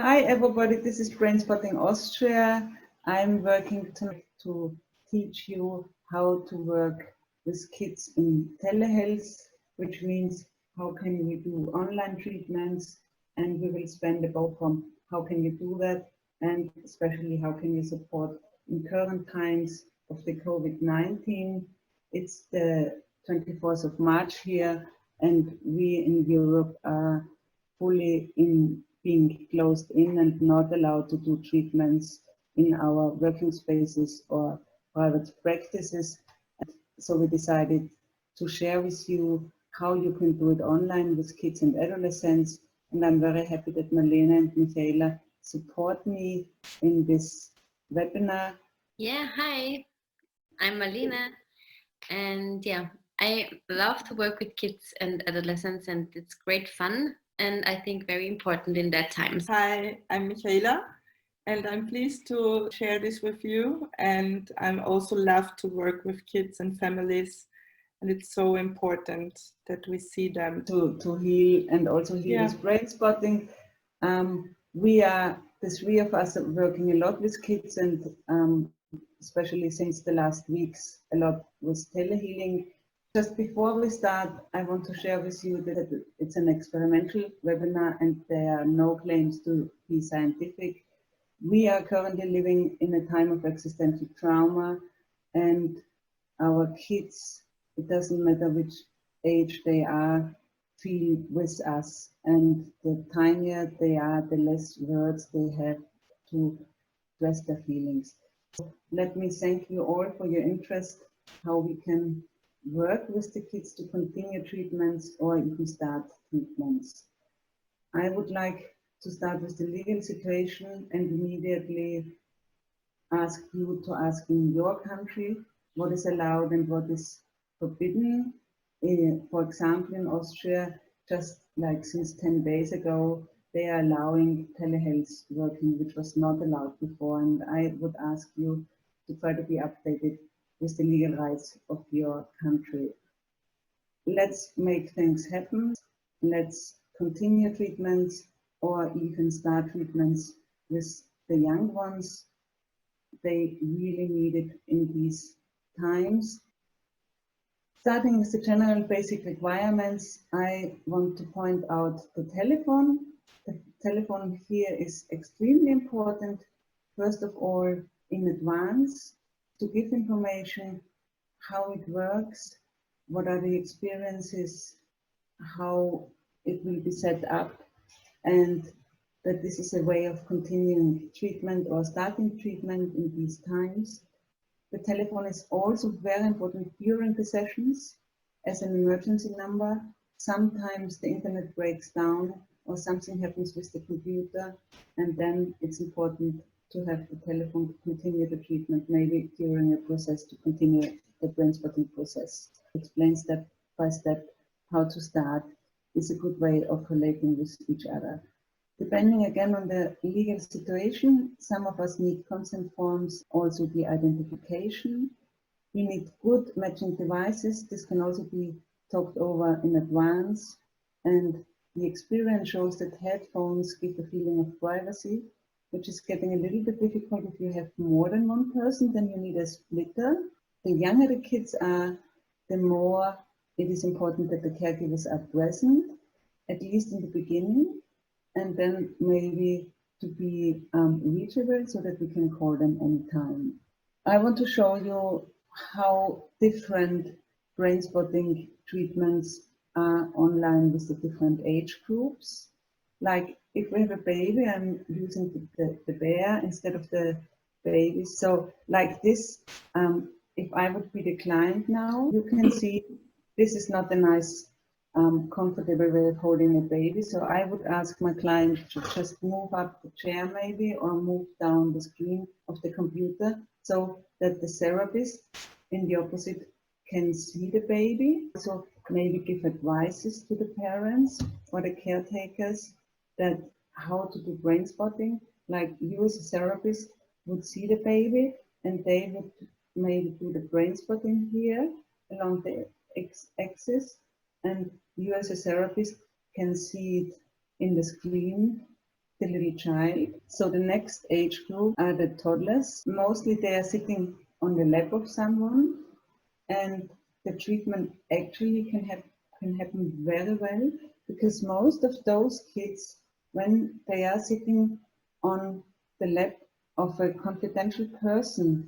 Hi everybody, this is BrainSpotting Austria. I'm working to teach you how to work with kids in telehealth, which means how can we do online treatments, and we will spend about from how can you do that, and especially how can you support in current times of the COVID-19. It's the 24th of March here, and we in Europe are fully in being closed in and not allowed to do treatments in our working spaces or private practices. So we decided to share with you how you can do it online with kids and adolescents. And I'm very happy that Marlene and Michaela support me in this webinar. Yeah, hi, I'm Malina, and I love to work with kids and adolescents, and it's great fun, and I think very important in that times. Hi, I'm Michaela, and I'm pleased to share this with you. And I'm also love to work with kids and families, and it's so important that we see them to heal and also heal with brain spotting. We are, the three of us, are working a lot with kids, and especially since the last weeks, a lot with telehealing. Just before we start, I want to share with you that it's an experimental webinar and there are no claims to be scientific. We are currently living in a time of existential trauma, and our kids, it doesn't matter which age they are, feel with us. And the tinier they are, the less words they have to express their feelings. So let me thank you all for your interest, how we can work with the kids to continue treatments or even start treatments. I would like to start with the legal situation and immediately ask you to ask in your country what is allowed and what is forbidden. For example, in Austria, just like since 10 days ago, they are allowing telehealth working, which was not allowed before. And I would ask you to try to be updated with the legal rights of your country. Let's make things happen. Let's continue treatments or even start treatments with the young ones. They really need it in these times. Starting with the general basic requirements, I want to point out the telephone. The telephone here is extremely important. First of all, in advance, to give information, how it works, what are the experiences, how it will be set up, and that this is a way of continuing treatment or starting treatment in these times. The telephone is also very important during the sessions as an emergency number. Sometimes the internet breaks down or something happens with the computer, and then it's important to have the telephone to continue the treatment, maybe during a process to continue the brain spotting process. Explain step by step how to start is a good way of relating with each other. Depending again on the legal situation, some of us need consent forms, also the identification. We need good matching devices. This can also be talked over in advance. And the experience shows that headphones give a feeling of privacy, which is getting a little bit difficult if you have more than one person, then you need a splitter. The younger the kids are, the more it is important that the caregivers are present, at least in the beginning, and then maybe to be reachable so that we can call them anytime. I want to show you how different brain spotting treatments are online with the different age groups. Like if we have a baby, I'm using the bear instead of the baby. So like this, if I would be the client now, you can see this is not a nice comfortable way of holding a baby. So I would ask my client to just move up the chair maybe or move down the screen of the computer so that the therapist in the opposite can see the baby. So maybe give advices to the parents or the caretakers that how to do brain spotting. Like you as a therapist would see the baby and they would maybe do the brain spotting here along the x-axis, and you as a therapist can see it in the screen the little child. So the next age group are the toddlers. Mostly they are sitting on the lap of someone, and the treatment actually can happen very well, because most of those kids, when they are sitting on the lap of a confidential person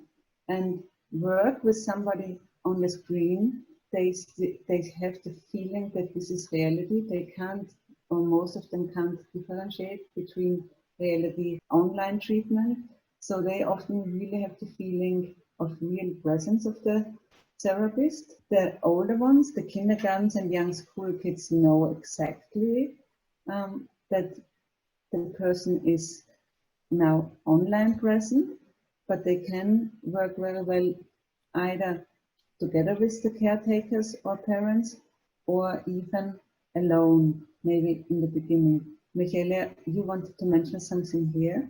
and work with somebody on the screen, they have the feeling that this is reality. They can't, or most of them can't differentiate between reality online treatment. So they often really have the feeling of real presence of the therapist. The older ones, the kindergartens and young school kids, know exactly that the person is now online present, but they can work very well either together with the caretakers or parents, or even alone, maybe in the beginning. Michaela, you wanted to mention something here?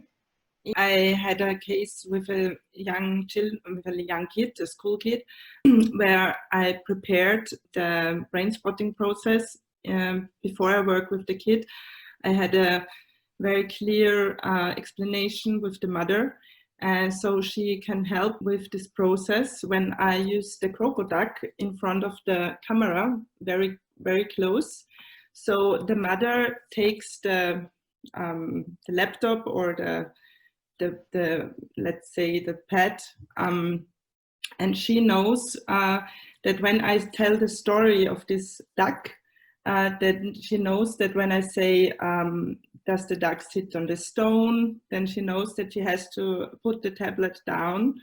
I had a case with a young kid, a school kid, where I prepared the brain spotting process before I work with the kid. I had a very clear explanation with the mother, and so she can help with this process. When I use the crocodile in front of the camera, very, very close, so the mother takes the laptop or the let's say the pad, and she knows that when I tell the story of this duck, then she knows that when I say, does the duck sit on the stone, then she knows that she has to put the tablet down.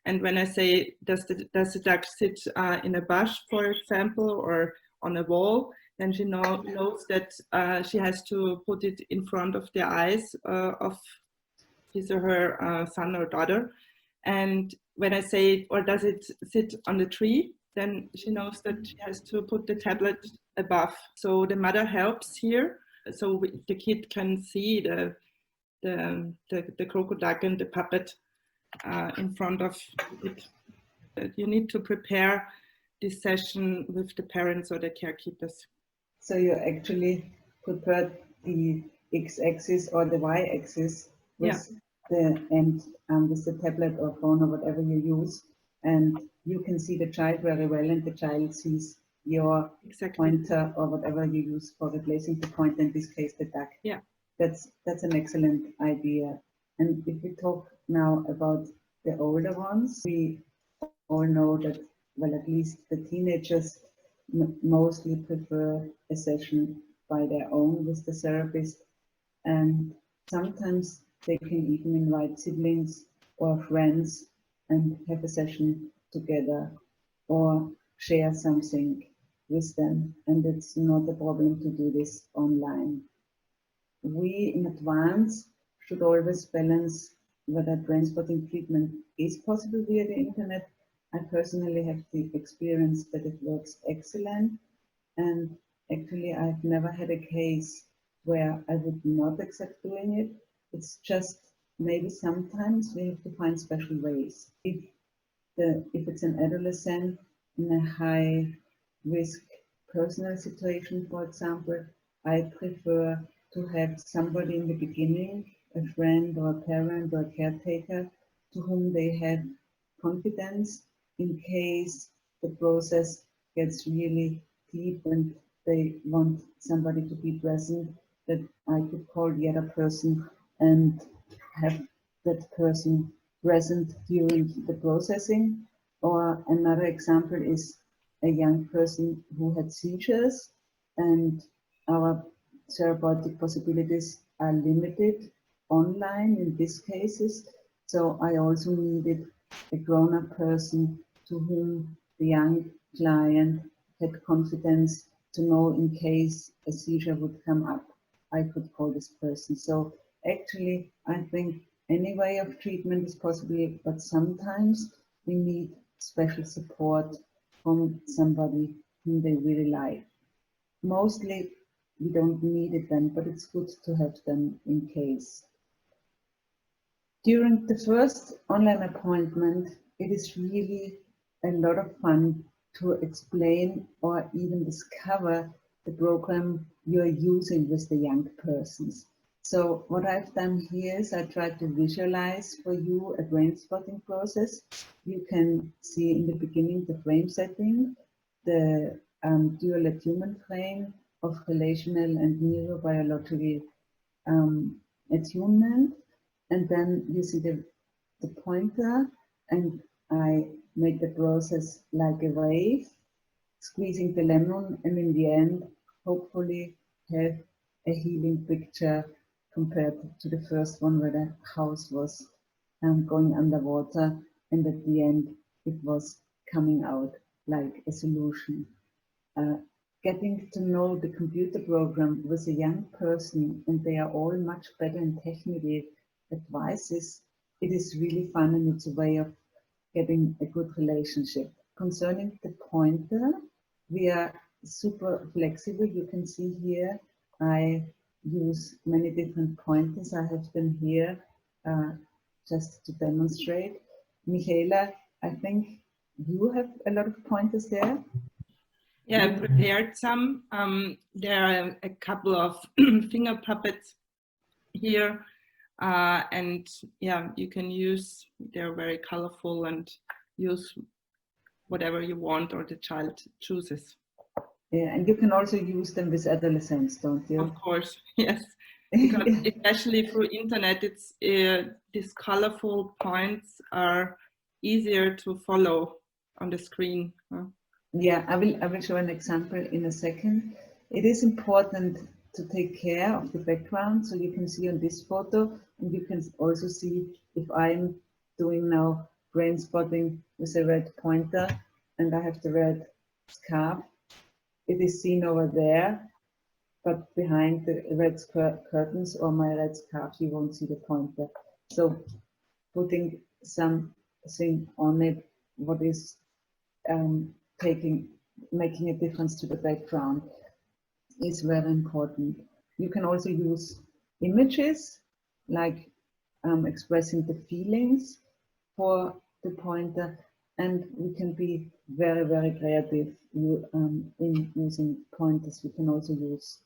And when I say, does the duck sit in a bush, for example, or on a wall, then she knows that she has to put it in front of the eyes of his or her son or daughter. And when I say, or does it sit on the tree, then she knows that she has to put the tablet above. So the mother helps here, so the kid can see the crocodile and the puppet in front of it. You need to prepare this session with the parents or the caregivers. So you actually prepared the x-axis or the y-axis with with the tablet or phone or whatever you use, and you can see the child very well, and the child sees your pointer or whatever you use for replacing the pointer, in this case the duck. Yeah, that's an excellent idea. And if we talk now about the older ones, we all know that, well, at least the teenagers mostly prefer a session by their own with the therapist, and sometimes they can even invite siblings or friends and have a session together or share something with them, and it's not a problem to do this online. We in advance should always balance whether brain spotting treatment is possible via the internet. I personally have the experience that it works excellent, and actually I've never had a case where I would not accept doing it. It's just maybe sometimes we have to find special ways. If it's an adolescent in a high risk personal situation, for example, I prefer to have somebody in the beginning, a friend or a parent or a caretaker, to whom they have confidence in case the process gets really deep and they want somebody to be present, that I could call the other person and have that person present during the processing. Or another example is a young person who had seizures, and our therapeutic possibilities are limited online in these cases. So I also needed a grown-up person to whom the young client had confidence to know in case a seizure would come up, I could call this person. So actually, I think any way of treatment is possible, but sometimes we need special support from somebody whom they really like. Mostly we don't need it then, but it's good to have them in case. During the first online appointment, it is really a lot of fun to explain or even discover the program you're using with the young persons. So what I've done here is I tried to visualize for you a brain spotting process. You can see in the beginning the frame setting, the dual attunement frame of relational and neurobiological attunement. And then you see the pointer, and I make the process like a wave, squeezing the lemon, and in the end, hopefully have a healing picture compared to the first one where the house was going underwater, and at the end it was coming out like a solution. Getting to know the computer program with a young person, and they are all much better in technical advices, it is really fun, and it's a way of getting a good relationship. Concerning the pointer, we are super flexible. You can see here, I use many different pointers. I have them here just to demonstrate. Michaela, I think you have a lot of pointers there. Yeah, I prepared some. There are a couple of finger puppets here. And yeah, you can use, they're very colorful, and use whatever you want or the child chooses. Yeah, and you can also use them with adolescents, don't you? Of course, yes. Because especially through internet, it's these colorful points are easier to follow on the screen. Yeah, I will show an example in a second. It is important to take care of the background, so you can see on this photo, and you can also see if I'm doing now brain spotting with a red pointer and I have the red scarf. It is seen over there, but behind the red curtains or my red scarf, you won't see the pointer. So putting something on it, what is making a difference to the background is very important. You can also use images, like expressing the feelings for the pointer, and we can be very, very creative in using pointers. We can also use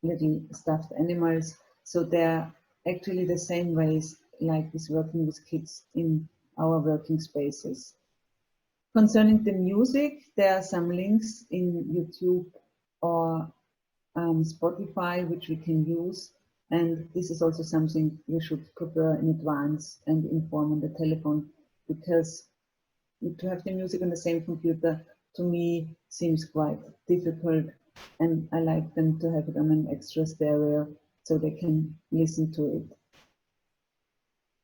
little stuffed animals. So they're actually the same ways like this working with kids in our working spaces. Concerning the music, there are some links in YouTube or Spotify which we can use, and this is also something we should prepare in advance and inform on the telephone, because to have the music on the same computer to me seems quite difficult, and I like them to have it on an extra stereo so they can listen to it.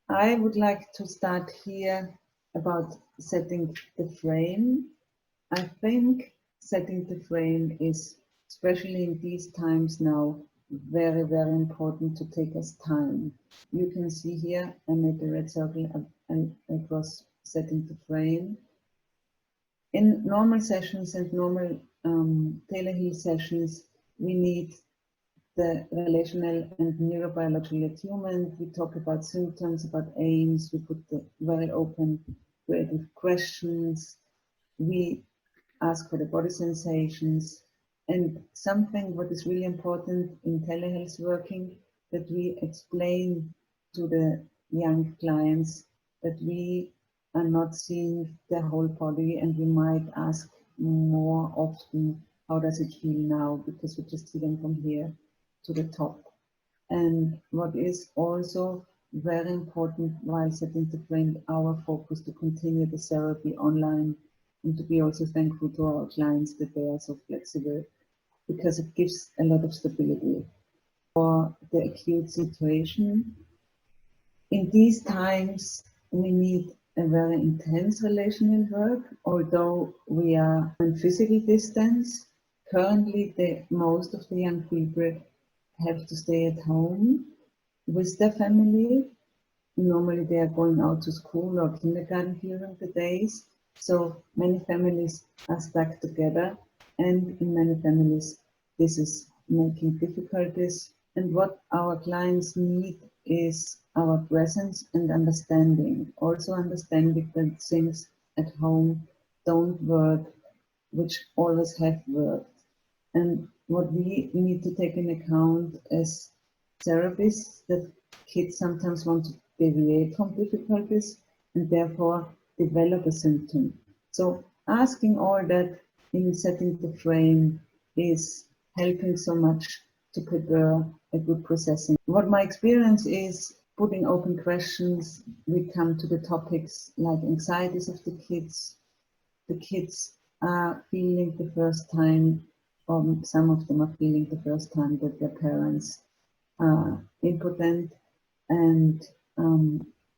I would like to start here about setting the frame. I think setting the frame is, especially in these times now, very, very important to take us time. You can see here, I made a red circle and across setting the frame. In normal sessions and normal telehealth sessions, we need the relational and neurobiological attunement. We talk about symptoms, about aims. We put the very open, creative questions. We ask for the body sensations. And something what is really important in telehealth working, that we explain to the young clients that we are not seeing their whole body, and we might ask more often, how does it feel now? Because we just see them from here to the top. And what is also very important while setting the frame, our focus to continue the therapy online, and to be also thankful to our clients that they are so flexible, because it gives a lot of stability for the acute situation. In these times, we need a very intense relational work, although we are in physical distance. Currently, most of the young people have to stay at home with their family. Normally they are going out to school or kindergarten during the days. So many families are stuck together, and in many families this is making difficulties. And what our clients need is our presence and understanding. Also understanding that things at home don't work, which always have worked. And what we need to take in account is therapists that kids sometimes want to deviate from difficulties and therefore develop a symptom. So asking all that in setting the frame is helping so much to prepare a good processing. What my experience is, putting open questions, we come to the topics like anxieties of the kids. The kids are feeling the first time, some of them are feeling the first time that their parents are impotent, and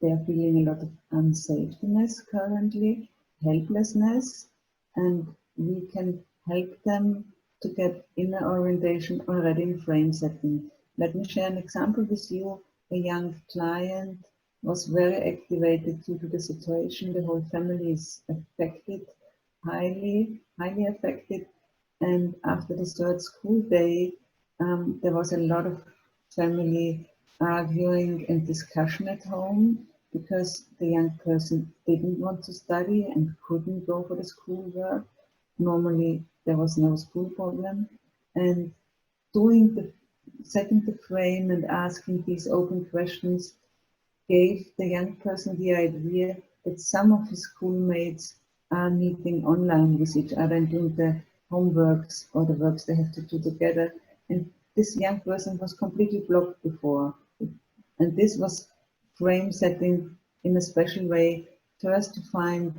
they are feeling a lot of unsafeness currently, helplessness, and we can help them to get inner orientation already in frame setting. Let me share an example with you. A young client was very activated due to the situation. The whole family is affected, highly affected. And after the third school day, there was a lot of family arguing and discussion at home because the young person didn't want to study and couldn't go for the schoolwork. Normally, there was no school problem. And setting the frame and asking these open questions gave the young person the idea that some of his schoolmates are meeting online with each other and doing the homeworks or the works they have to do together. And this young person was completely blocked before. And this was frame setting in a special way, first to find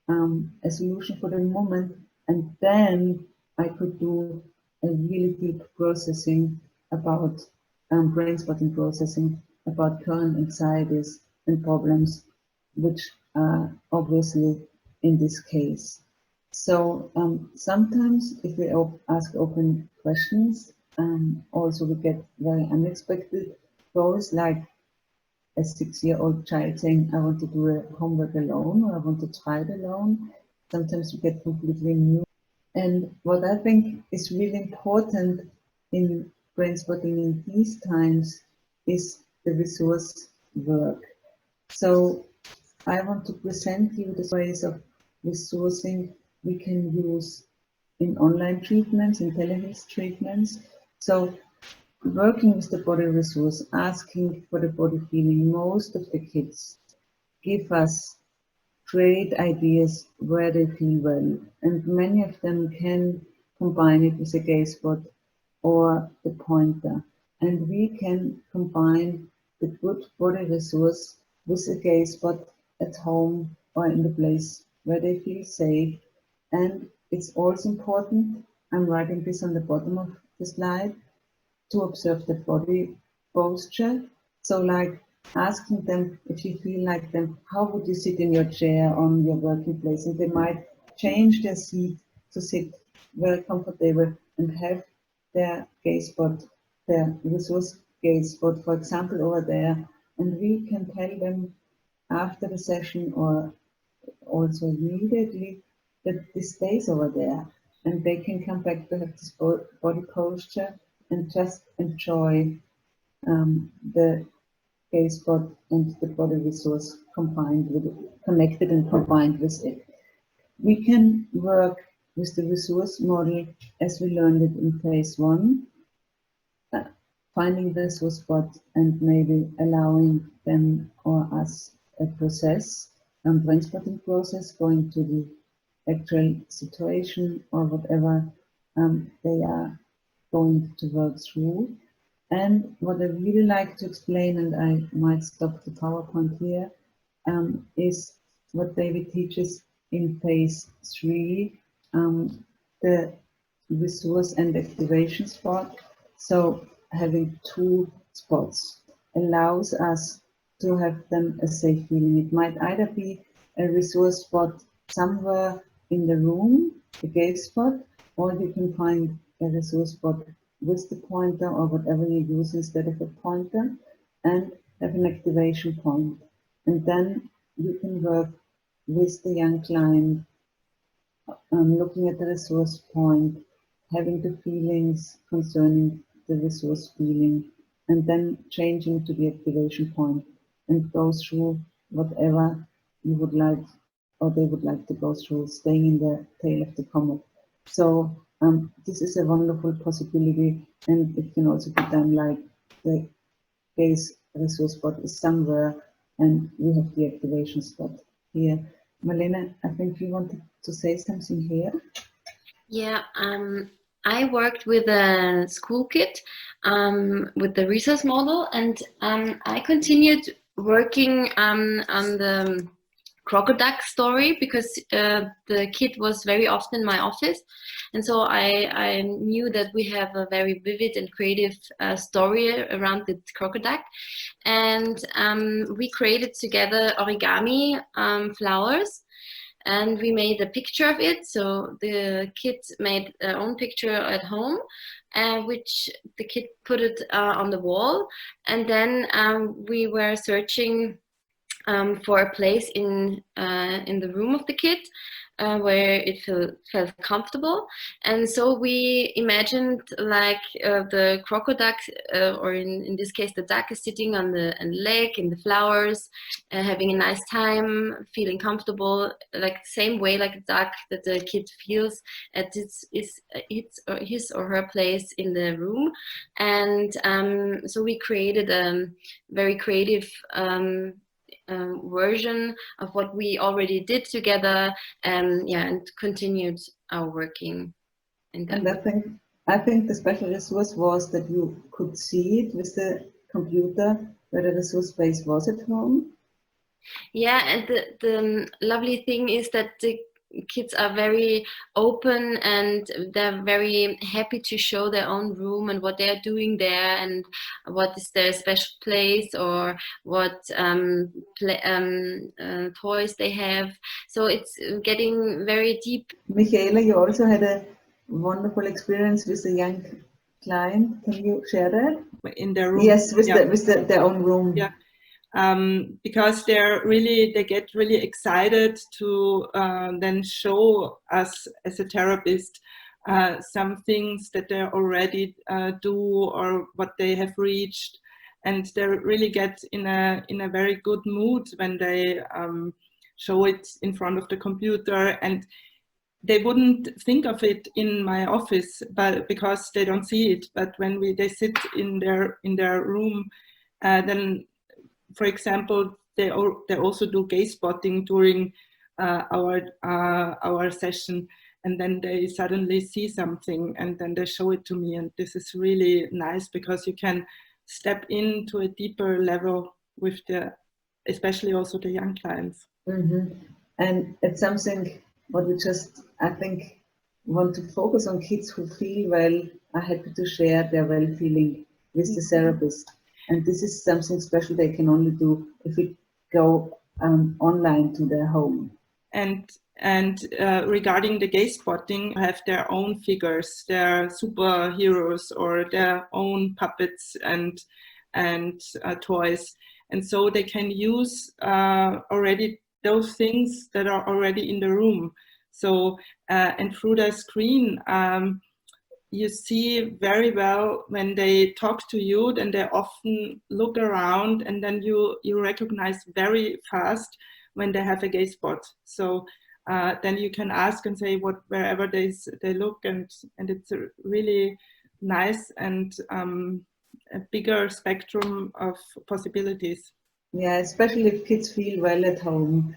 a solution for the moment, and then I could do a really deep processing about brain spotting processing about current anxieties and problems, which are obviously in this case. So sometimes if we ask open questions, also we get very unexpected goals, like a 6-year-old child saying, I want to do a homework alone, or I want to try it alone. Sometimes we get completely new. And what I think is really important in brain spotting in these times is the resource work. So I want to present you the ways of resourcing we can use in online treatments, in telehealth treatments. So working with the body resource, asking for the body feeling, most of the kids give us great ideas where they feel well, and many of them can combine it with a gaze spot or the pointer, and we can combine the good body resource with a gaze spot at home or in the place where they feel safe. And it's also important, I'm writing this on the bottom of the slide, to observe the body posture. So like asking them, if you feel like them, how would you sit in your chair on your working place? And they might change their seat to sit very comfortable and have their gaze spot, their resource gaze spot, for example, over there. And we can tell them after the session or also immediately that this stays over there, and they can come back to have this body posture and just enjoy the gaze spot and the body resource combined with it, connected and combined with it. We can work with the resource model as we learned it in phase 1, finding the resource spot and maybe allowing them or us a process, brain spotting process, going to the actual situation or whatever they are going to work through. And what I really like to explain, and I might stop the PowerPoint here, is what David teaches in phase 3, the resource and activation spot. So having 2 spots allows us to have them a safe feeling. It might either be a resource spot somewhere in the room, a gaze spot, or you can find a resource spot with the pointer or whatever you use instead of a pointer, and have an activation point. And then you can work with the young client, looking at the resource point, having the feelings concerning the resource feeling, and then changing to the activation point and go through whatever you would like or they would like to go through, staying in the tail of the comet. So this is a wonderful possibility, and it can also be done like the gaze resource spot is somewhere, and we have the activation spot here. Marlene, I think you wanted to say something here. Yeah, I worked with a school kid with the resource model, and I continued working on the crocodile story because the kid was very often in my office, and so I knew that we have a very vivid and creative story around the crocodile, and we created together origami flowers. And we made a picture of it. So the kids made their own picture at home, which the kid put it on the wall. And then we were searching for a place in the room of the kid where it felt comfortable. And so we imagined like the crocodile, or in this case the duck, is sitting on the lake in the flowers, having a nice time, feeling comfortable, like the same way like a duck that the kid feels at his or her place in the room. And so we created a very creative version of what we already did together, and continued our working. And I think the special resource was that you could see it with the computer where the resource space was at home. Yeah, and the lovely thing is that the kids are very open, and they're very happy to show their own room and what they're doing there, and what is their special place, or what toys they have. So it's getting very deep. Michaela, you also had a wonderful experience with a young client. Can you share that? In their room? Yes, with their own room. Yeah. Because they get really excited to then show us as a therapist some things that they already do, or what they have reached, and they really get in a very good mood when they show it in front of the computer. And they wouldn't think of it in my office, but because they don't see it. But when they sit in their room, then, for example, they also do gaze spotting during our session, and then they suddenly see something, and then they show it to me. And this is really nice because you can step into a deeper level with especially also the young clients. Mm-hmm. And it's something what we just, I think, want to focus on. Kids who feel well are happy to share their well-feeling with the therapist. And this is something special they can only do if we go online to their home. And regarding the gaze spotting, have their own figures, their superheroes, or their own puppets and toys. And so they can use already those things that are already in the room. So, and through the screen, you see very well when they talk to you, then they often look around, and then you recognize very fast when they have a gaze spot. So then you can ask and say wherever they look, and it's a really nice and a bigger spectrum of possibilities. Yeah, especially if kids feel well at home.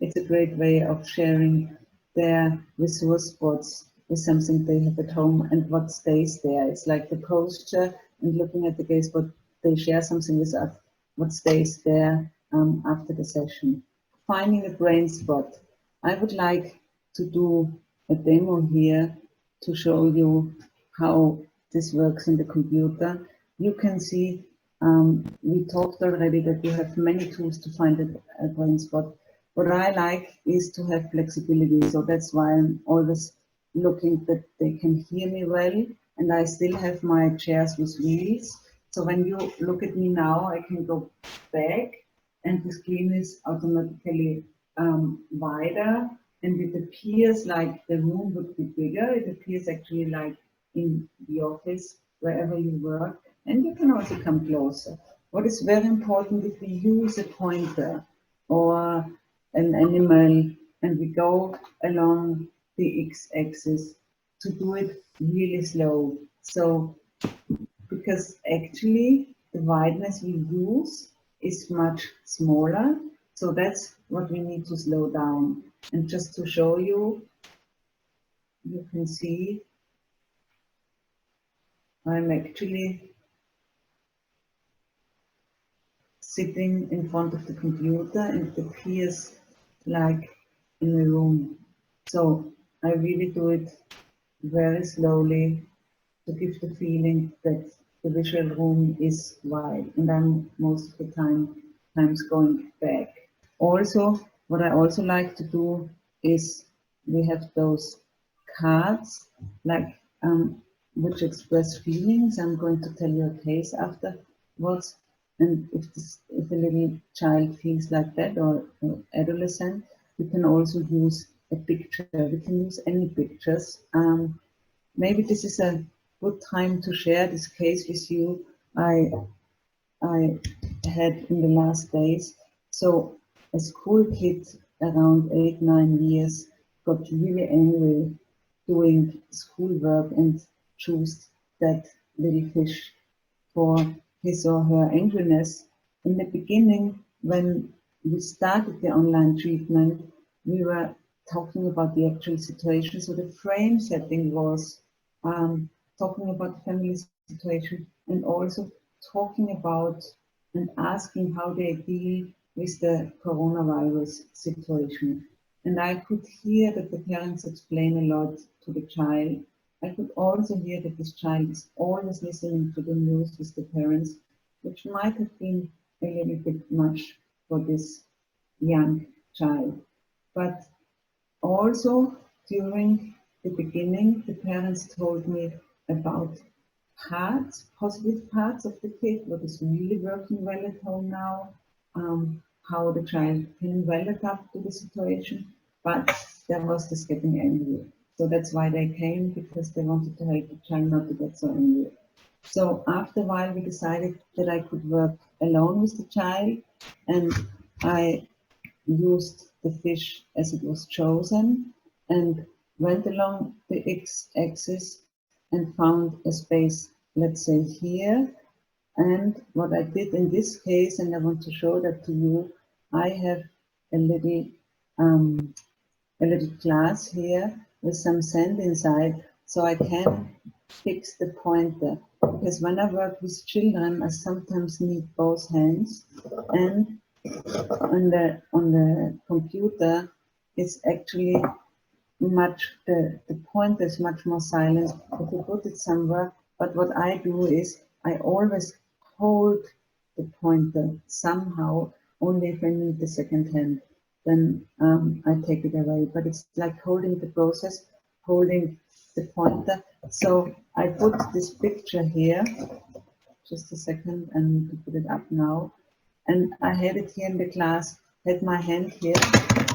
It's a great way of sharing their resource spots with something they have at home and what stays there. It's like the posture, and looking at the gaze spot, they share something with us, what stays there after the session. Finding a brain spot. I would like to do a demo here to show you how this works in the computer. You can see, we talked already that you have many tools to find a brain spot. What I like is to have flexibility, so that's why I'm always looking that they can hear me well, and I still have my chairs with wheels. So when you look at me now, I can go back, and the screen is automatically wider, and it appears like the room would be bigger. It appears actually like in the office, wherever you work, and you can also come closer. What is very important, if we use a pointer or an animal and we go along the x-axis, to do it really slow. So, because actually the wideness we use is much smaller. So that's what we need to slow down. And just to show you, you can see I'm actually sitting in front of the computer and it appears like in a room. So I really do it very slowly to give the feeling that the visual room is wide, and I'm most of the times going back. Also, what I also like to do is we have those cards like which express feelings. I'm going to tell you a case afterwards, and if a little child feels like that or adolescent, we can also use a picture. We can use any pictures. Maybe this is a good time to share this case with you. I had in the last days. So a school kid around 8-9 years got really angry doing schoolwork and chose that little fish for his or her angriness. In the beginning, when we started the online treatment, we were talking about the actual situation. So the frame setting was talking about the family situation and also talking about and asking how they deal with the coronavirus situation. And I could hear that the parents explain a lot to the child. I could also hear that this child is always listening to the news with the parents, which might have been a little bit much for this young child. But also during the beginning, the parents told me about positive parts of the kid, what is really working well at home now, how the child can well adapt to the situation, but there was this getting angry. So that's why they came, because they wanted to help the child not to get so angry. So after a while, we decided that I could work alone with the child, and I used the fish as it was chosen and went along the x-axis and found a space, let's say here. And what I did in this case, and I want to show that to you, I have a little glass here with some sand inside, so I can fix the pointer. Because when I work with children, I sometimes need both hands, and on the computer, it's actually the pointer is much more silent if you put it somewhere. But what I do is I always hold the pointer somehow, only if I need the second hand, then I take it away. But it's like holding the process, holding the pointer. So I put this picture here, just a second, I need to put it up now. And I had it here in the class, had my hand here.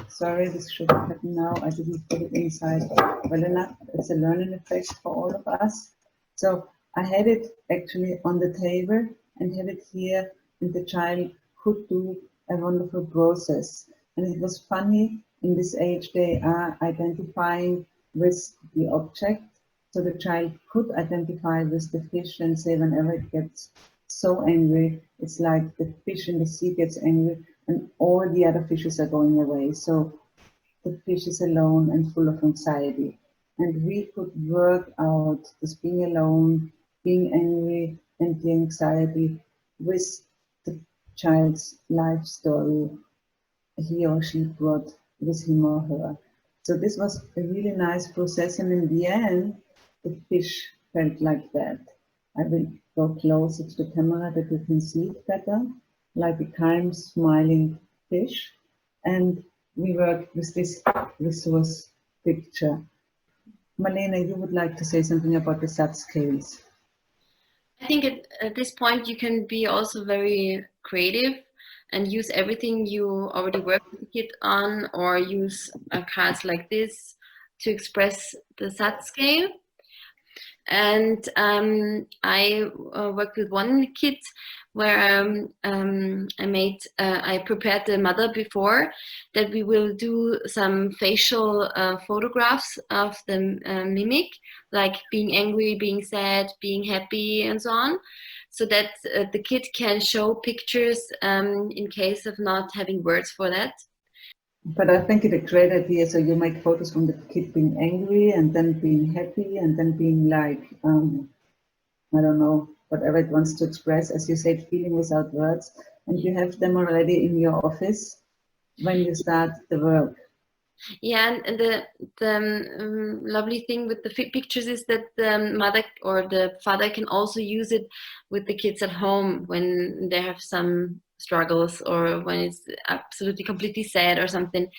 Sorry, this should happen now. I didn't put it inside well enough. It's a learning effect for all of us. So I had it actually on the table and had it here, and the child could do a wonderful process. And it was funny, in this age they are identifying with the object. So the child could identify with the fish and say whenever it gets so angry, it's like the fish in the sea gets angry and all the other fishes are going away. So the fish is alone and full of anxiety. And we could work out this being alone, being angry, and the anxiety with the child's life story he or she brought with him or her. So this was a really nice process, and in the end, the fish felt like that. I will go closer to the camera that you can see it better, like a calm, smiling fish. And we worked with this resource picture. Marlene, you would like to say something about the SAT scales? I think at this point you can be also very creative and use everything you already worked with the kid on, or use cards like this to express the SAT scale. And I worked with one kid where I prepared the mother before that we will do some facial photographs of the mimic, like being angry, being sad, being happy, and so on, so that the kid can show pictures in case of not having words for that. But I think it's a great idea. So you make photos from the kid being angry and then being happy and then being like, I don't know, whatever it wants to express, as you said, feeling without words. And you have them already in your office when you start the work. Yeah, and the lovely thing with the pictures is that the mother or the father can also use it with the kids at home when they have some struggles or when it's absolutely completely sad or something,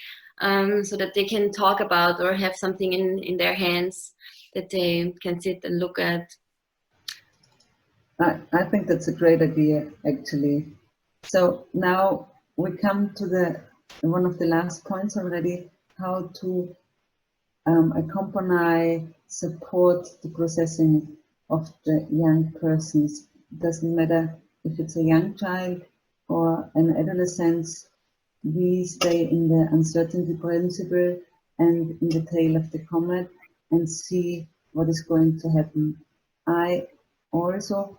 so that they can talk about or have something in their hands that they can sit and look at. I think that's a great idea, actually. So now we come to one of the last points already, how to accompany, support the processing of the young persons. It doesn't matter if it's a young child or an adolescent. We stay in the uncertainty principle and in the tail of the comet and see what is going to happen. I also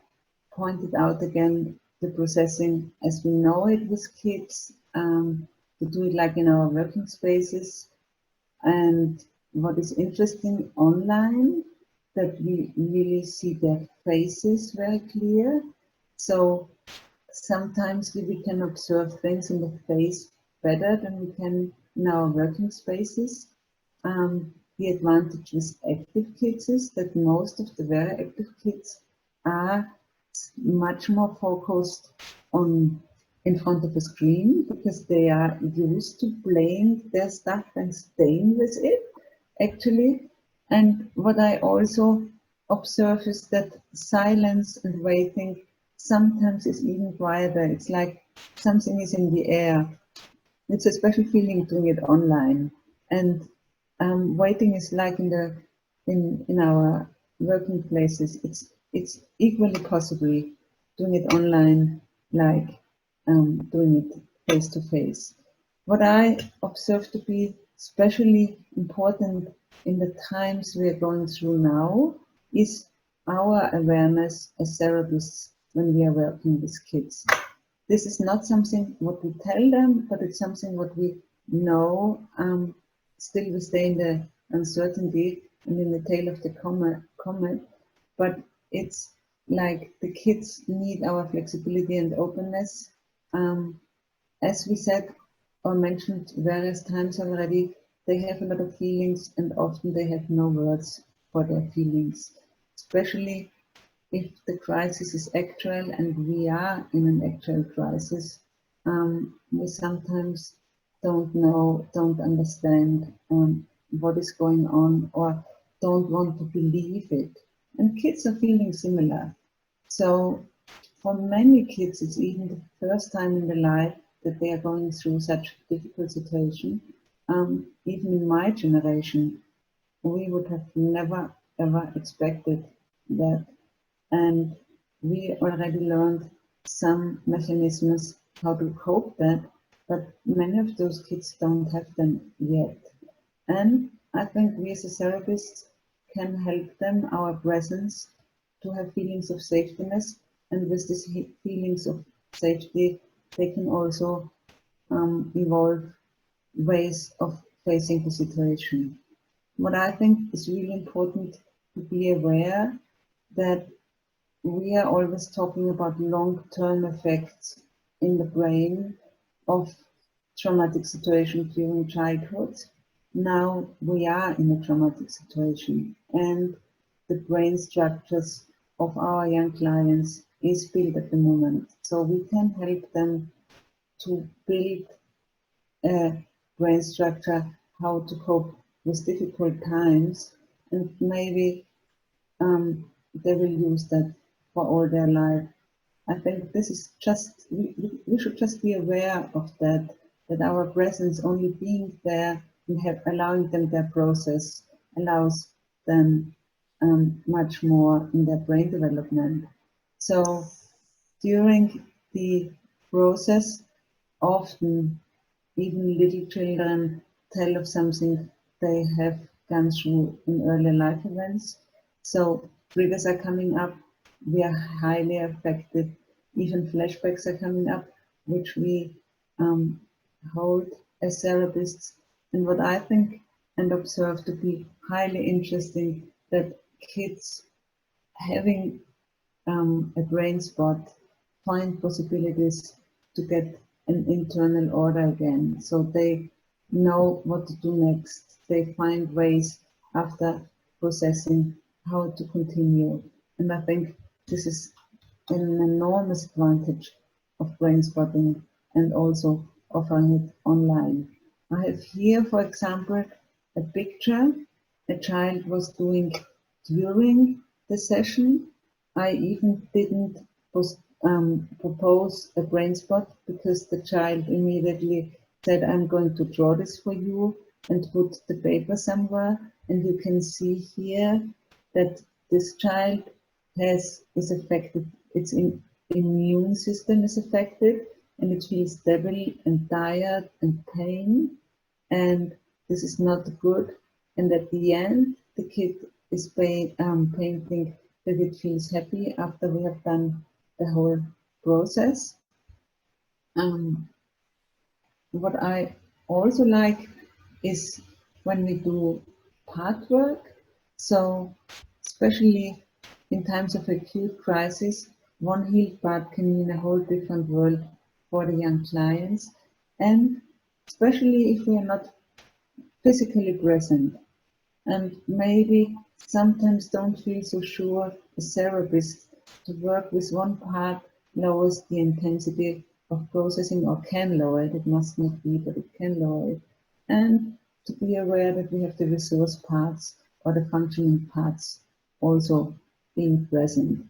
pointed out again the processing as we know it with kids, to do it like in our working spaces. And what is interesting online, that we really see their faces very clear. So sometimes we can observe things in the face better than we can in our working spaces. The advantage with active kids is that most of the very active kids are much more focused on in front of a screen because they are used to playing their stuff and staying with it, actually. And what I also observe is that silence and waiting sometimes is even quieter. It's like something is in the air. It's a special feeling doing it online. And waiting is like in our working places. It's equally possible doing it online, like doing it face to face. What I observe to be especially important in the times we are going through now is our awareness as therapists when we are working with kids. This is not something what we tell them, but it's something what we know. Still we stay in the uncertainty and in the tail of the comet, but it's like the kids need our flexibility and openness. As we said or mentioned various times already, they have a lot of feelings and often they have no words for their feelings, especially if the crisis is actual and we are in an actual crisis. We sometimes don't know, don't understand what is going on or don't want to believe it. And kids are feeling similar. So for many kids, it's even the first time in their life that they are going through such a difficult situation. Even in my generation, we would have never ever expected that. And we already learned some mechanisms how to cope that, but many of those kids don't have them yet. And I think we as a therapists can help them, our presence, to have feelings of safetyness. And with these feelings of safety, they can also evolve ways of facing the situation. What I think is really important to be aware that we are always talking about long-term effects in the brain of traumatic situation during childhood. Now we are in a traumatic situation and the brain structures of our young clients is built at the moment. So we can help them to build a brain structure, how to cope with difficult times, and maybe they will use that for all their life. I think this is just, we should just be aware of that, that our presence only being there and allowing them their process allows them much more in their brain development. So during the process. Often, even little children tell of something they have gone through in early life events. So triggers are coming up, we are highly affected, even flashbacks are coming up, which we hold as therapists. And what I think and observe to be highly interesting, that kids having a brain spot find possibilities to get an internal order again. So they know what to do next. They find ways after processing how to continue. And I think this is an enormous advantage of brain spotting and also offering it online. I have here, for example, a picture a child was doing during the session. I even didn't propose a brain spot because the child immediately said, I'm going to draw this for you and put the paper somewhere. And you can see here that this child is affected, its immune system is affected, and it feels devil and tired and pain. And this is not good. And at the end, the kid is painting that it feels happy after we have done the whole process. What I also like is when we do part work. So especially in times of acute crisis, one healed part can mean a whole different world for the young clients. And especially if we are not physically present and maybe sometimes don't feel so sure as therapists, to work with one part lowers the intensity of processing, or can lower it. It must not be, but it can lower it. And to be aware that we have the resource parts or the functioning parts also being present.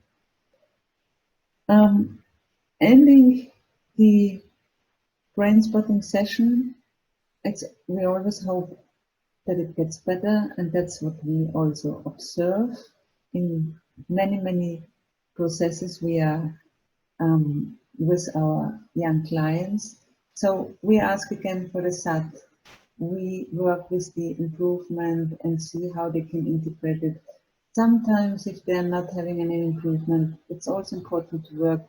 Ending the brain spotting session, we always hope that it gets better, and that's what we also observe in many processes we are with our young clients. So we ask again for the SAT. We work with the improvement and see how they can integrate it. Sometimes if they're not having any improvement, it's also important to work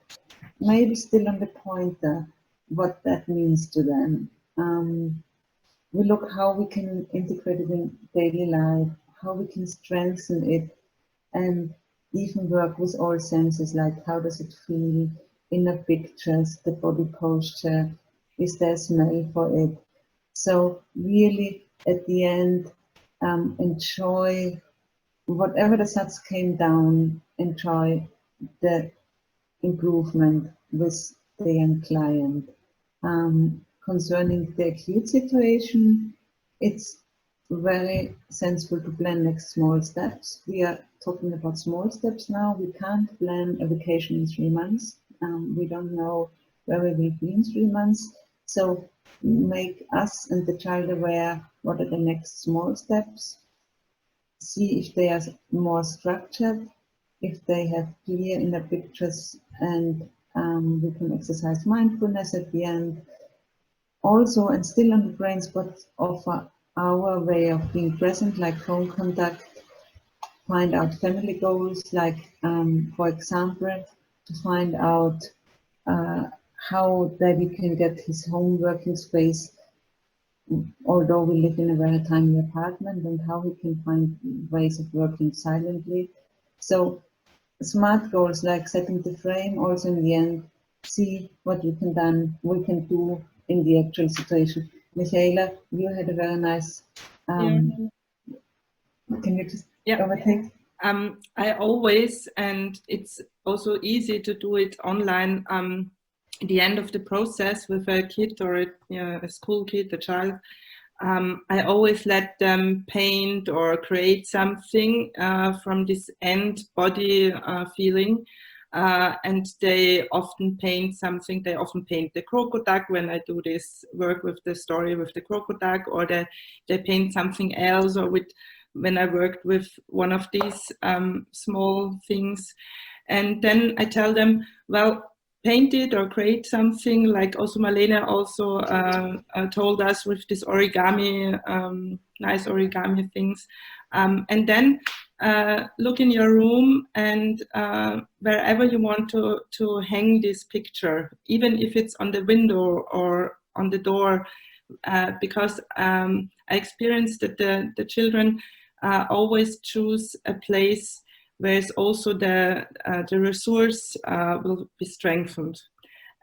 maybe still on the pointer, what that means to them. We look how we can integrate it in daily life, how we can strengthen it, and even work with all senses, like how does it feel, inner pictures, the body posture, is there a smell for it? So really at the end, enjoy whatever the SATs came down, enjoy the improvement with the young client. Concerning the acute situation, it's very sensible to plan next small steps. We are talking about small steps now. We can't plan a vacation in 3 months. We don't know where we will be in 3 months. So make us and the child aware what are the next small steps. See if they are more structured, if they have clear inner pictures, and we can exercise mindfulness at the end. Also, and still on the brain spot, offer our way of being present, like phone contact, find out family goals, like, for example, to find out how Daddy can get his home working space, although we live in a very tiny apartment, and how he can find ways of working silently. So smart goals like setting the frame, also in the end, see what we can do in the actual situation. Michaela, you had a very nice, can you just overtake? I always, and it's also easy to do it online, at the end of the process with a kid or a school kid, a child, I always let them paint or create something from this end body feeling. And they often paint something. They often paint the crocodile when I do this work with the story with the crocodile, or they paint something else, or when I worked with one of these small things. And then I tell them, well, paint it or create something, like also Marlene also told us with this origami, nice origami things. And then look in your room and wherever you want to hang this picture, even if it's on the window or on the door, because I experienced that the children always choose a place where it's also the resource will be strengthened.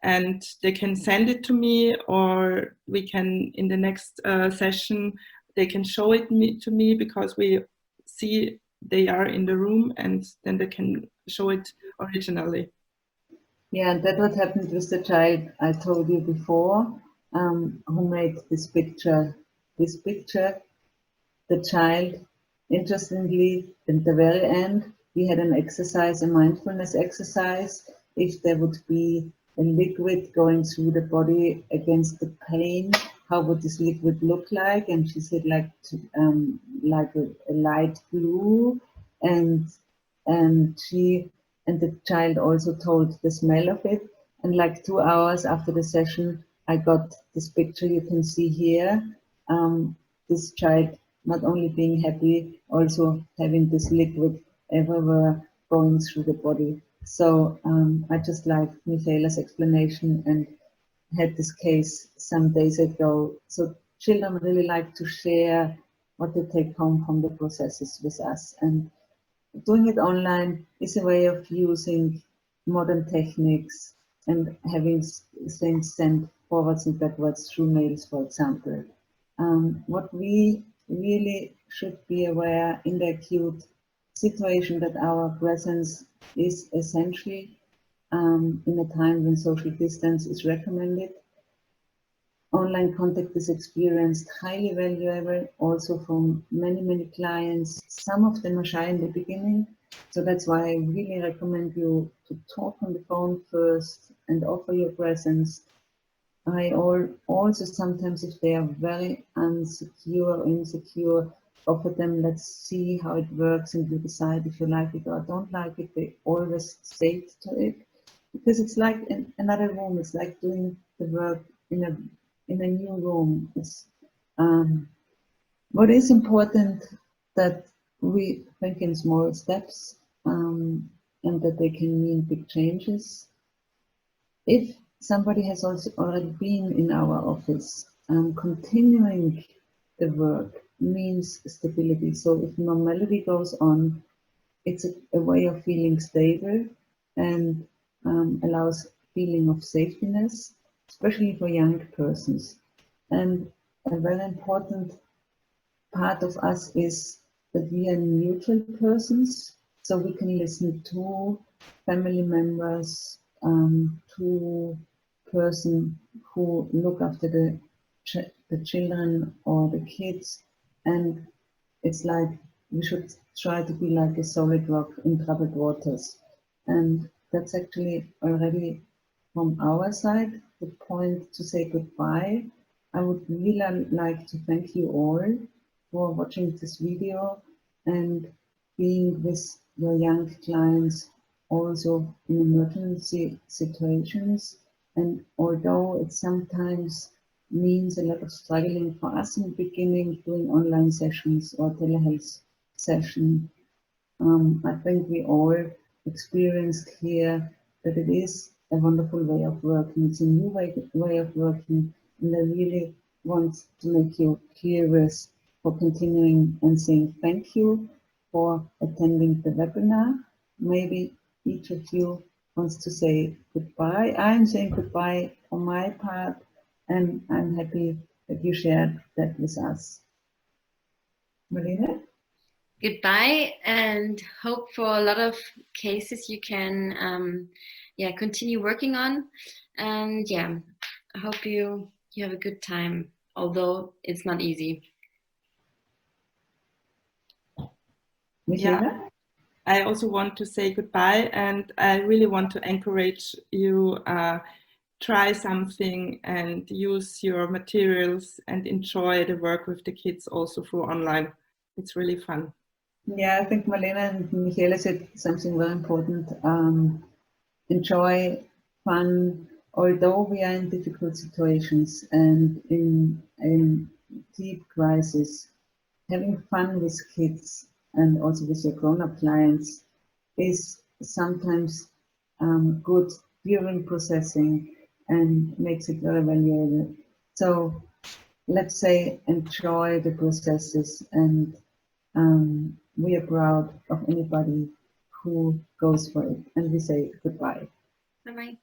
And they can send it to me, or we can, in the next session, they can show it to me, because we see they are in the room, and then they can show it originally. Yeah, and that's what happened with the child I told you before, who made this picture. This picture, the child, interestingly, at the very end, we had an exercise, a mindfulness exercise. If there would be a liquid going through the body against the pain, how would this liquid look like? And she said like a light blue, and the child also told the smell of it. And like 2 hours after the session, I got this picture you can see here. This child not only being happy, also having this liquid everywhere going through the body. So I just like Michaela's explanation, and had this case some days ago. So children really like to share what they take home from the processes with us. And doing it online is a way of using modern techniques and having things sent forwards and backwards through mails, for example. What we really should be aware in the acute situation, that our presence is essential in a time when social distance is recommended. Online contact is experienced highly valuable also from many clients. Some of them are shy in the beginning, so that's why I really recommend you to talk on the phone first and offer your presence. I also sometimes, if they are very insecure, offer them, let's see how it works, and you decide if you like it or don't like it. They always say to it, because it's like in another room. It's like doing the work in a new room. It's what is important, that we think in small steps, and that they can mean big changes. If somebody has also already been in our office, continuing the work means stability. So if normality goes on, it's a way of feeling stable, and allows feeling of safetyness, especially for young persons. And a very important part of us is that we are neutral persons, so we can listen to family members, to person who look after the children or the kids, and it's like we should try to be like a solid rock in troubled waters. And that's actually already from our side the point to say goodbye. I would really like to thank you all for watching this video and being with your young clients also in emergency situations. And although it sometimes means a lot of struggling for us in the beginning, doing online sessions or telehealth session, I think we all experienced here that it is a wonderful way of working. It's a new way of working, and I really want to make you curious for continuing and saying thank you for attending the webinar. Maybe each of you wants to say goodbye. I'm saying goodbye for my part, and I'm happy that you shared that with us. Marlene? Goodbye, and hope for a lot of cases you can continue working on. And yeah, I hope you have a good time, although it's not easy. Yeah, I also want to say goodbye, and I really want to encourage you, try something and use your materials and enjoy the work with the kids also through online. It's really fun. Yeah, I think Marlene and Michaela said something very important. Enjoy fun, although we are in difficult situations and in deep crisis. Having fun with kids and also with your grown-up clients is sometimes good during processing and makes it very valuable. So let's say enjoy the processes, and we are proud of anybody who goes for it, and we say goodbye. Bye-bye.